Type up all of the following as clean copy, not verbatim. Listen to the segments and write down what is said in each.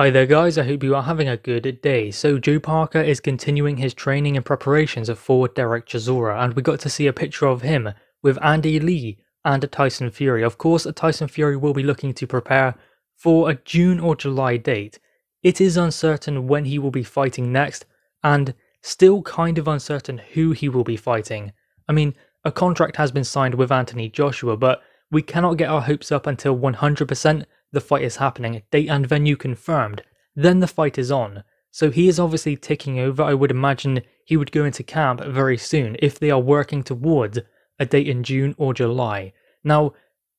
Hi there guys, I hope you are having a good day. So Joe Parker is continuing his training and preparations for Derek Chisora, and we got to see a picture of him with Andy Lee and Tyson Fury. Of course, Tyson Fury will be looking to prepare for a June or July date. It is uncertain when he will be fighting next, and still kind of uncertain who he will be fighting. I mean, a contract has been signed with Anthony Joshua, but we cannot get our hopes up until 100% the fight is happening, date and venue confirmed, then the fight is on. So he is obviously ticking over. I would imagine he would go into camp very soon if they are working towards a date in June or July. Now,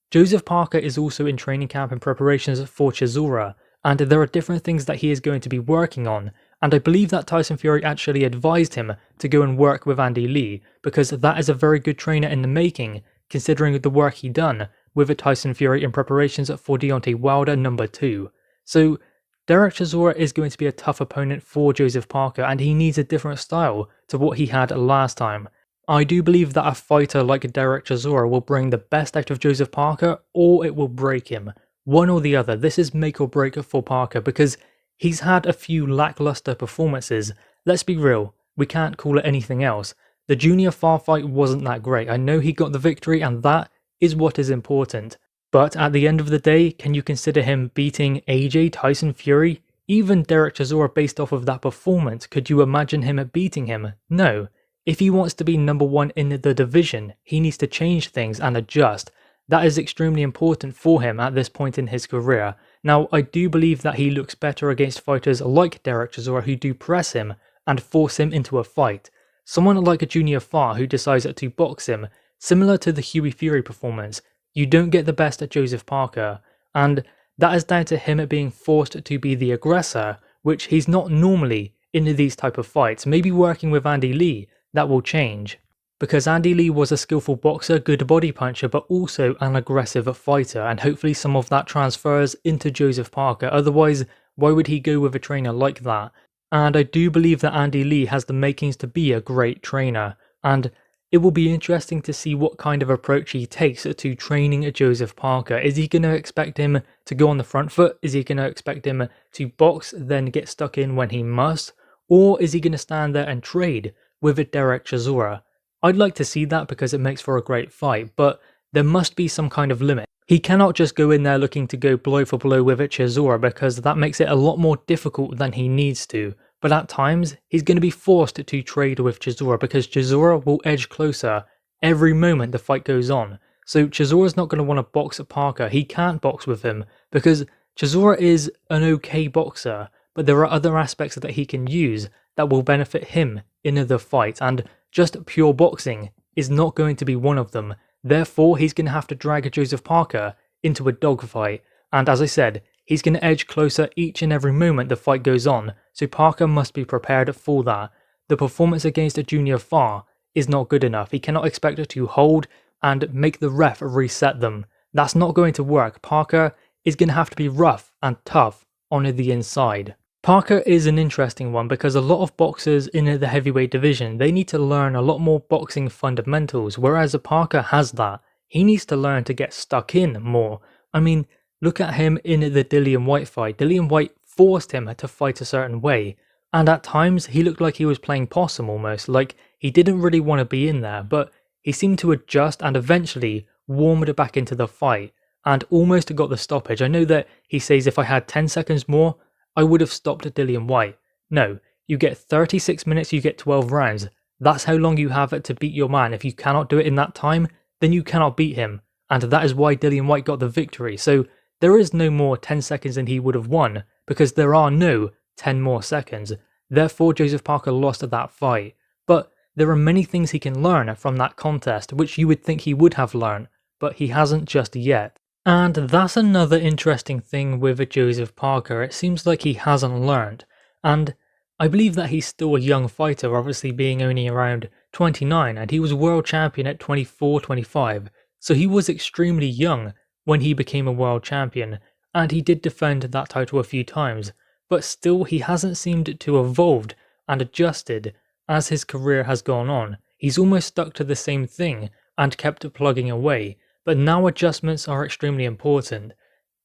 Joseph Parker is also in training camp and preparations for Chisora, and there are different things that he is going to be working on, and I believe that Tyson Fury actually advised him to go and work with Andy Lee, because that is a very good trainer in the making, considering the work he done with a Tyson Fury in preparations for Deontay Wilder number 2. So Derek Chisora is going to be a tough opponent for Joseph Parker, and he needs a different style to what he had last time. I do believe that a fighter like Derek Chisora will bring the best out of Joseph Parker, or it will break him. One or the other. This is make or break for Parker, because he's had a few lackluster performances. Let's be real, we can't call it anything else. The Junior Farr fight wasn't that great. I know he got the victory, and that is what is important. But at the end of the day, can you consider him beating AJ, Tyson Fury? Even Derek Chisora based off of that performance, could you imagine him beating him? No. If he wants to be number 1 in the division, he needs to change things and adjust. That is extremely important for him at this point in his career. Now, I do believe that he looks better against fighters like Derek Chisora who do press him and force him into a fight. Someone like a Junior Farr who decides to box him, similar to the Hughie Fury performance, you don't get the best at Joseph Parker, and that is down to him being forced to be the aggressor, which he's not normally in these type of fights. Maybe working with Andy Lee, that will change. Because Andy Lee was a skillful boxer, good body puncher, but also an aggressive fighter, and hopefully some of that transfers into Joseph Parker. Otherwise, why would he go with a trainer like that? And I do believe that Andy Lee has the makings to be a great trainer, and it will be interesting to see what kind of approach he takes to training Joseph Parker. Is he going to expect him to go on the front foot? Is he going to expect him to box, then get stuck in when he must? Or is he going to stand there and trade with Derek Chisora? I'd like to see that because it makes for a great fight, but there must be some kind of limit. He cannot just go in there looking to go blow for blow with Chisora, because that makes it a lot more difficult than he needs to. But at times, he's going to be forced to trade with Chisora, because Chisora will edge closer every moment the fight goes on. So Chisora's not going to want to box Parker. He can't box with him, because Chisora is an okay boxer, but there are other aspects that he can use that will benefit him in the fight, and just pure boxing is not going to be one of them. Therefore, he's going to have to drag Joseph Parker into a dogfight, and as I said, he's going to edge closer each and every moment the fight goes on, so Parker must be prepared for that. The performance against a Junior Farr is not good enough. He cannot expect it to hold and make the ref reset them. That's not going to work. Parker is going to have to be rough and tough on the inside. Parker is an interesting one because a lot of boxers in the heavyweight division, they need to learn a lot more boxing fundamentals, whereas Parker has that. He needs to learn to get stuck in more. I mean, look at him in the Dillian Whyte fight. Dillian Whyte forced him to fight a certain way, and at times he looked like he was playing possum almost, like he didn't really want to be in there, but he seemed to adjust and eventually warmed back into the fight and almost got the stoppage. I know that he says if I had 10 seconds more, I would have stopped Dillian Whyte. No, you get 36 minutes, you get 12 rounds. That's how long you have to beat your man. If you cannot do it in that time, then you cannot beat him, and that is why Dillian Whyte got the victory. So there is no more 10 seconds and he would have won, because there are no 10 more seconds. Therefore, Joseph Parker lost that fight. But there are many things he can learn from that contest, which you would think he would have learned, but he hasn't just yet. And that's another interesting thing with Joseph Parker. It seems like he hasn't learned. And I believe that he's still a young fighter, obviously being only around 29, and he was world champion at 24, 25. So he was extremely young when he became a world champion, and he did defend that title a few times, but still he hasn't seemed to have evolved and adjusted as his career has gone on. He's almost stuck to the same thing and kept plugging away, but now adjustments are extremely important.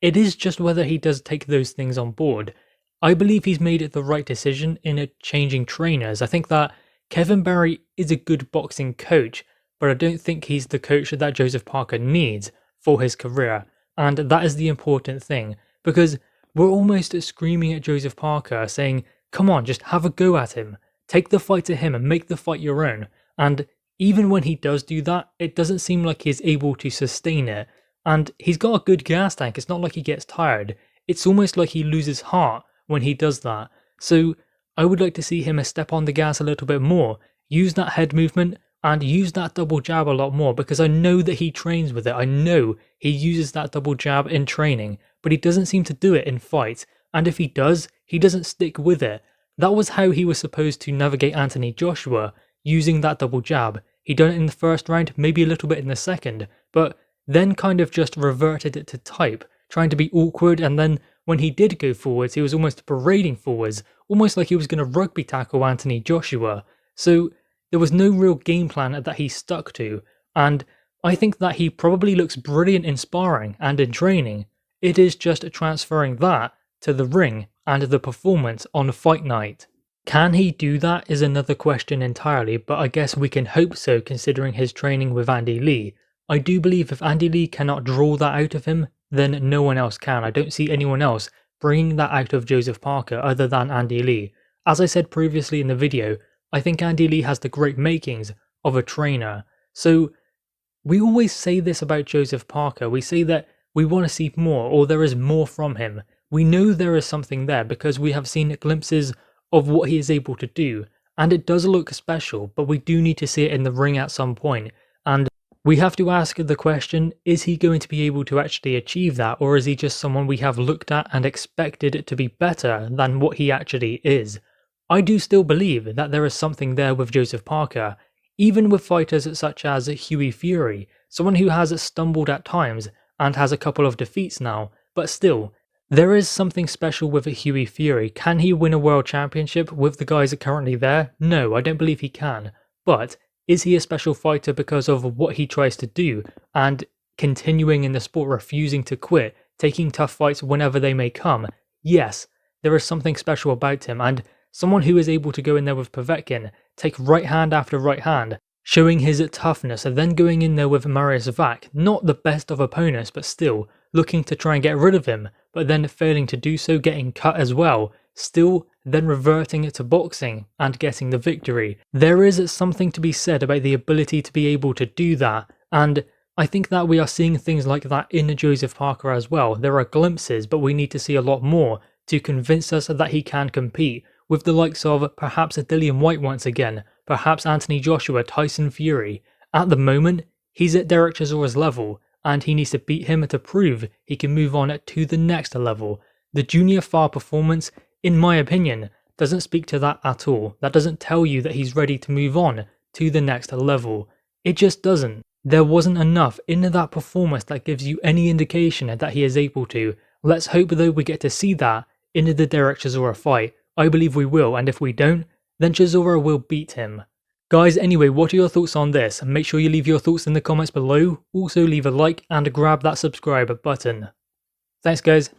It is just whether he does take those things on board. I believe he's made the right decision in changing trainers. I think that Kevin Barry is a good boxing coach, but I don't think he's the coach that Joseph Parker needs for his career. And that is the important thing, because we're almost screaming at Joseph Parker saying, come on, just have a go at him. Take the fight to him and make the fight your own. And even when he does do that, it doesn't seem like he's able to sustain it. And he's got a good gas tank. It's not like he gets tired. It's almost like he loses heart when he does that. So I would like to see him step on the gas a little bit more, use that head movement and use that double jab a lot more, because I know that he trains with it. I know he uses that double jab in training, but he doesn't seem to do it in fights. And if he does, he doesn't stick with it. That was how he was supposed to navigate Anthony Joshua, using that double jab. He done it in the first round, maybe a little bit in the second, but then kind of just reverted it to type, trying to be awkward, and then when he did go forwards, he was almost parading forwards, almost like he was going to rugby tackle Anthony Joshua. So there was no real game plan that he stuck to, and I think that he probably looks brilliant in sparring and in training. It is just transferring that to the ring and the performance on fight night. Can he do that is another question entirely, but I guess we can hope so considering his training with Andy Lee. I do believe if Andy Lee cannot draw that out of him, then no one else can. I don't see anyone else bringing that out of Joseph Parker other than Andy Lee. As I said previously in the video, I think Andy Lee has the great makings of a trainer. So we always say this about Joseph Parker. We say that we want to see more, or there is more from him. We know there is something there because we have seen glimpses of what he is able to do, and it does look special, but we do need to see it in the ring at some point. And we have to ask the question, is he going to be able to actually achieve that, or is he just someone we have looked at and expected to be better than what he actually is? I do still believe that there is something there with Joseph Parker, even with fighters such as Hughie Fury, someone who has stumbled at times and has a couple of defeats now, but still, there is something special with Hughie Fury. Can he win a world championship with the guys currently there? No, I don't believe he can, but is he a special fighter because of what he tries to do and continuing in the sport, refusing to quit, taking tough fights whenever they may come? Yes, there is something special about him, and someone who is able to go in there with Povetkin, take right hand after right hand, showing his toughness, and then going in there with Mariusz Vach, not the best of opponents, but still looking to try and get rid of him, but then failing to do so, getting cut as well, still then reverting it to boxing and getting the victory. There is something to be said about the ability to be able to do that, and I think that we are seeing things like that in Joseph Parker as well. There are glimpses, but we need to see a lot more to convince us that he can compete with the likes of perhaps Dillian Whyte once again, perhaps Anthony Joshua, Tyson Fury. At the moment, he's at Derek Chisora's level, and he needs to beat him to prove he can move on to the next level. The Junior Far performance, in my opinion, doesn't speak to that at all. That doesn't tell you that he's ready to move on to the next level. It just doesn't. There wasn't enough in that performance that gives you any indication that he is able to. Let's hope though we get to see that in the Derek Chisora fight. I believe we will, and if we don't, then Chisora will beat him. Guys, anyway, what are your thoughts on this? Make sure you leave your thoughts in the comments below. Also leave a like and grab that subscribe button. Thanks guys.